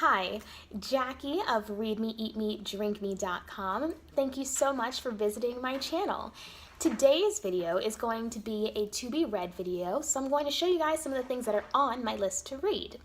Hi, Jackie of readmeeatmeetdrinkme.com. Thank you so much for visiting my channel. Today's video is going to be a to be read video, so I'm going to show you guys some of the things that are on my list to read.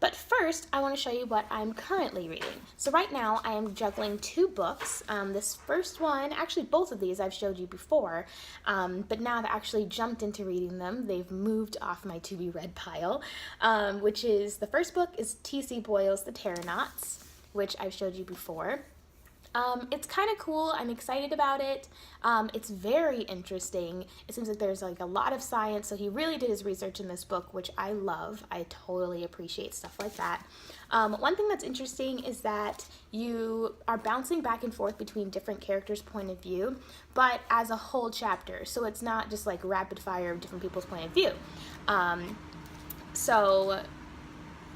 But first, I want to show you what I'm currently reading. So right now, I am juggling two books. This first one, actually both of these I've showed you before, but now I've actually jumped into reading them. They've moved off my to be read pile, which is, the first book is T.C. Boyle's The Terranauts, which I've showed you before. It's kind of cool. I'm excited about it. It's very interesting. It seems like there's like a lot of science, so he really did his research in this book, which I love. I totally appreciate stuff like that. One thing that's interesting is that you are bouncing back and forth between different characters' point of view, but as a whole chapter, so it's not just like rapid fire of different people's point of view. So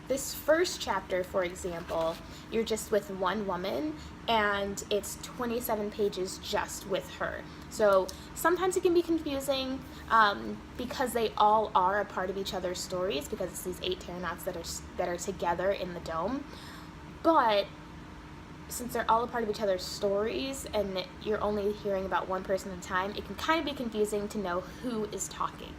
this first chapter, for example, you're just with one woman and it's 27 pages just with her. So sometimes it can be confusing because they all are a part of each other's stories, because it's these 8 Terranauts that are together in the dome. But since they're all a part of each other's stories and you're only hearing about one person at a time, it can kind of be confusing to know who is talking.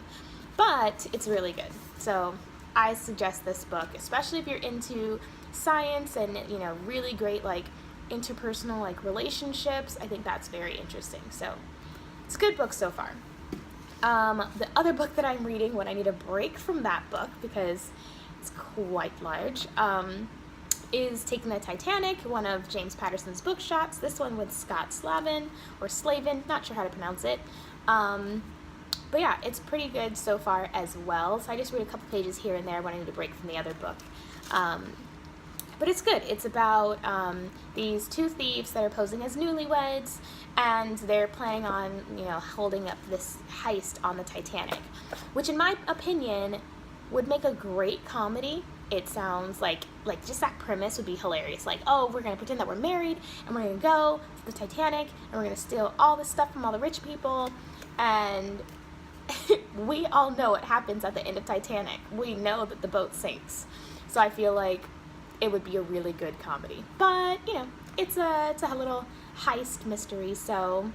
But it's really good. So I suggest this book, especially if you're into science and, you know, really great like interpersonal like relationships. I think that's very interesting. So it's a good book so far. The other book that I'm reading when I need a break from that book, because it's quite large, is Taking the Titanic, one of James Patterson's book shots. This one with Scott Slavin, or Slavin, not sure how to pronounce it. But yeah, it's pretty good so far as well. So I just read a couple pages here and there when I need a break from the other book. But it's good. It's about these 2 thieves that are posing as newlyweds, and they're planning on, you know, holding up this heist on the Titanic, which in my opinion would make a great comedy. It sounds like just that premise would be hilarious. Like, oh, we're going to pretend that we're married, and we're going to go to the Titanic, and we're going to steal all this stuff from all the rich people, and we all know what happens at the end of Titanic. We know that the boat sinks. So I feel like it would be a really good comedy. But, you know, it's a little heist mystery, so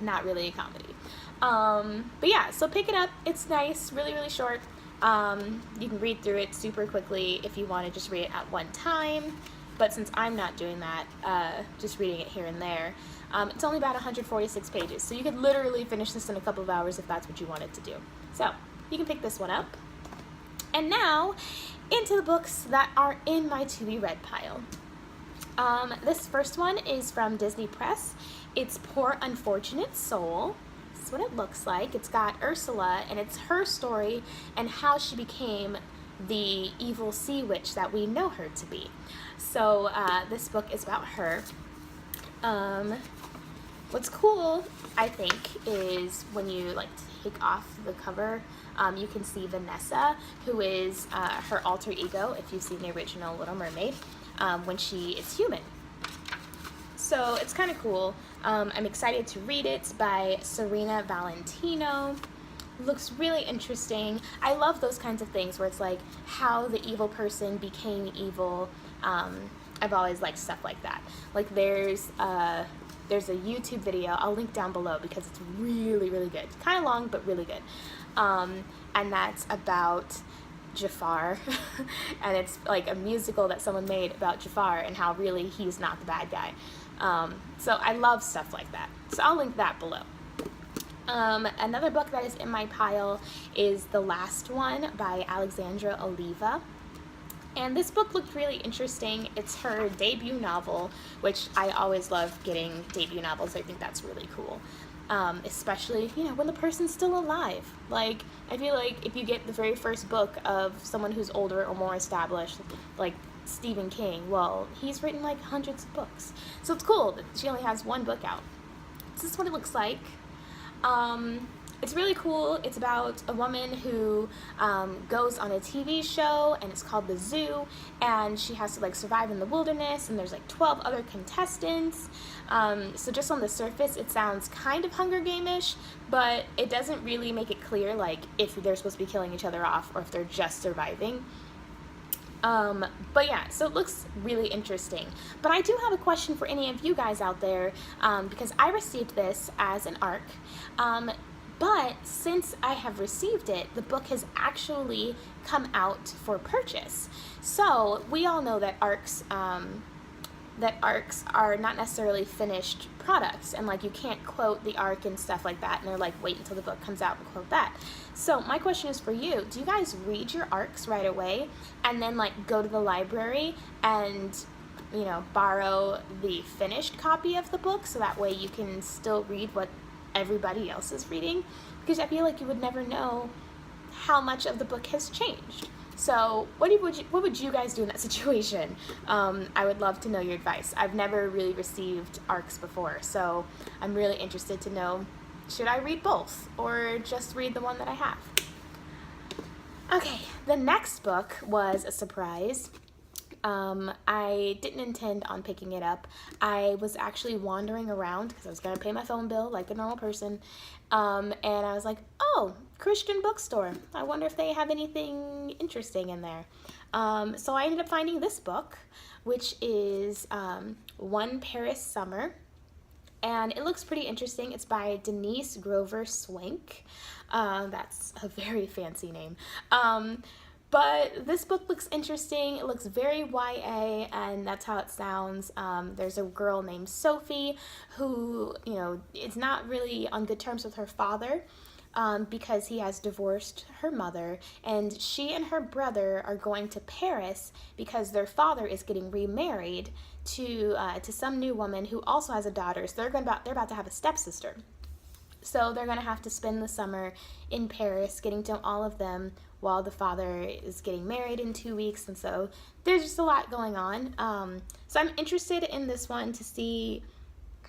not really a comedy. But yeah, so pick it up. It's nice, really, really short. You can read through it super quickly if you want to just read it at one time. But since I'm not doing that, just reading it here and there, it's only about 146 pages. So you could literally finish this in a couple of hours if that's what you wanted to do. So you can pick this one up. And now, into the books that are in my to be read pile. This first one is from Disney Press. It's Poor Unfortunate Soul. This is what it looks like. It's got Ursula, and it's her story and how she became the evil sea witch that we know her to be. So this book is about her. What's cool, I think, is when you like take off the cover, you can see Vanessa, who is her alter ego, if you've seen the original Little Mermaid, when she is human. So it's kind of cool. I'm excited to read it. It's by Serena Valentino. Looks really interesting. I love those kinds of things where it's like how the evil person became evil. I've always liked stuff like that. Like there's a YouTube video, I'll link down below because it's really, really good. It's kind of long, but really good. And that's about Jafar. And it's like a musical that someone made about Jafar and how really he's not the bad guy. So I love stuff like that. So I'll link that below. Another book that is in my pile is The Last One by Alexandra Oliva. And this book looked really interesting. It's her debut novel, which I always love getting debut novels. I think that's really cool. Especially, you know, when the person's still alive. Like, I feel like if you get the very first book of someone who's older or more established, like Stephen King, well, he's written like hundreds of books. So it's cool that she only has one book out. This is what it looks like. It's really cool. It's about a woman who goes on a TV show, and it's called The Zoo, and she has to like survive in the wilderness, and there's like 12 other contestants. So just on the surface it sounds kind of Hunger Game-ish, but it doesn't really make it clear like if they're supposed to be killing each other off or if they're just surviving. But yeah, so it looks really interesting. But I do have a question for any of you guys out there, because I received this as an ARC. But since I have received it, the book has actually come out for purchase. So we all know that arcs are not necessarily finished products, and like you can't quote the arc and stuff like that, and they're like, wait until the book comes out and quote that. So my question is for you, do you guys read your arcs right away and then like go to the library and borrow the finished copy of the book so that way you can still read what everybody else is reading? Because I feel like you would never know how much of the book has changed. So what would you guys do in that situation? I would love to know your advice. I've never really received ARCs before, so I'm really interested to know, should I read both or just read the one that I have? Okay, the next book was a surprise. I didn't intend on picking it up. I was actually wandering around because I was going to pay my phone bill like a normal person. And I was like, oh, Christian bookstore. I wonder if they have anything interesting in there. So I ended up finding this book, which is One Paris Summer. And it looks pretty interesting. It's by Denise Grover Swank. That's a very fancy name. But this book looks interesting. It looks very YA, and that's how it sounds. There's a girl named Sophie who, is not really on good terms with her father because he has divorced her mother, and she and her brother are going to Paris because their father is getting remarried to some new woman who also has a daughter. So they're about to have a stepsister. So they're going to have to spend the summer in Paris getting to know all of them while the father is getting married in 2 weeks. And so there's just a lot going on. So I'm interested in this one to see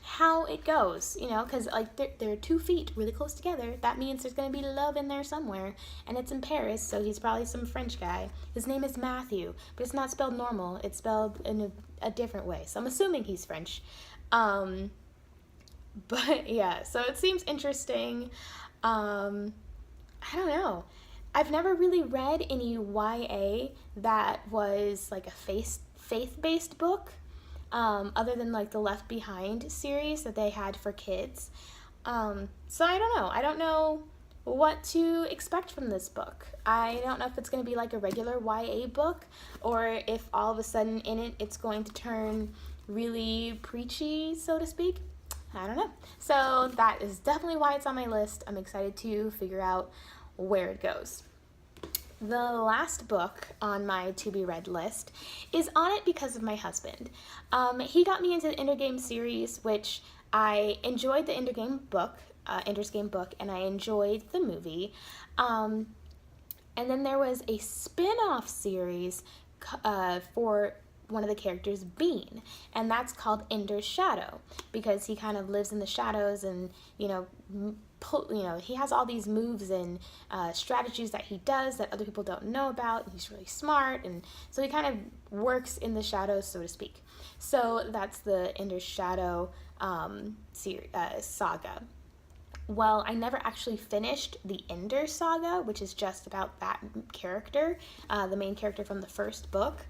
how it goes, because like they're 2 feet really close together. That means there's going to be love in there somewhere. And it's in Paris, so he's probably some French guy. His name is Matthew, but it's not spelled normal. It's spelled in a different way. So I'm assuming he's French. But yeah, so it seems interesting. I don't know. I've never really read any YA that was like a faith-based book, other than like the Left Behind series that they had for kids. So I don't know. I don't know what to expect from this book. I don't know if it's going to be like a regular YA book or if all of a sudden in it it's going to turn really preachy, so to speak. I don't know. So that is definitely why it's on my list. I'm excited to figure out where it goes. The last book on my to-be-read list is on it because of my husband. He got me into the Ender's Game series, which I enjoyed the Ender's Game book, and I enjoyed the movie. And then there was a spin-off series for one of the characters, Bean, and that's called Ender's Shadow because he kind of lives in the shadows and he has all these moves and strategies that he does that other people don't know about, and he's really smart, and so he kind of works in the shadows, so to speak. So that's the Ender's Shadow saga. Well, I never actually finished the Ender saga, which is just about that character, the main character from the first book.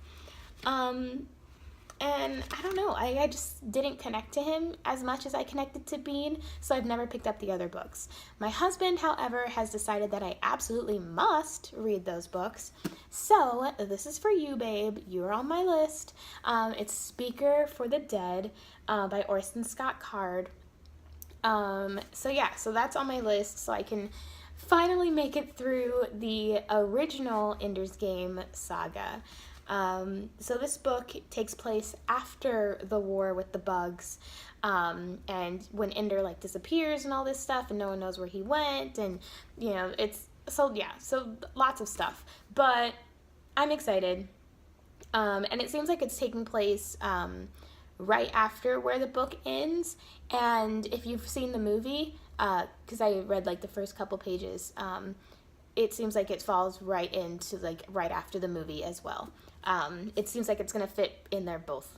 And I don't know, I just didn't connect to him as much as I connected to Bean, so I've never picked up the other books. My husband, however, has decided that I absolutely must read those books, so this is for you, babe. You're on my list. It's Speaker for the Dead by Orson Scott Card. So that's on my list, so I can finally make it through the original Ender's Game saga. So this book takes place after the war with the bugs, and when Ender disappears and all this stuff, and no one knows where he went, and so lots of stuff. But I'm excited, and it seems like it's taking place right after where the book ends. And if you've seen the movie, because I read the first couple pages, it seems like it falls right into right after the movie as well. It seems like it's gonna fit in there both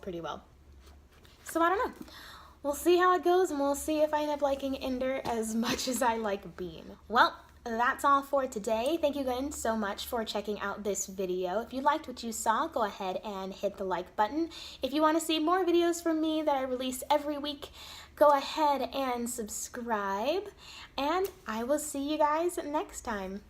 pretty well. So I don't know. We'll see how it goes, and we'll see if I end up liking Ender as much as I like Bean. Well, that's all for today. Thank you again so much for checking out this video. If you liked what you saw, go ahead and hit the like button. If you want to see more videos from me that I release every week, go ahead and subscribe. And I will see you guys next time.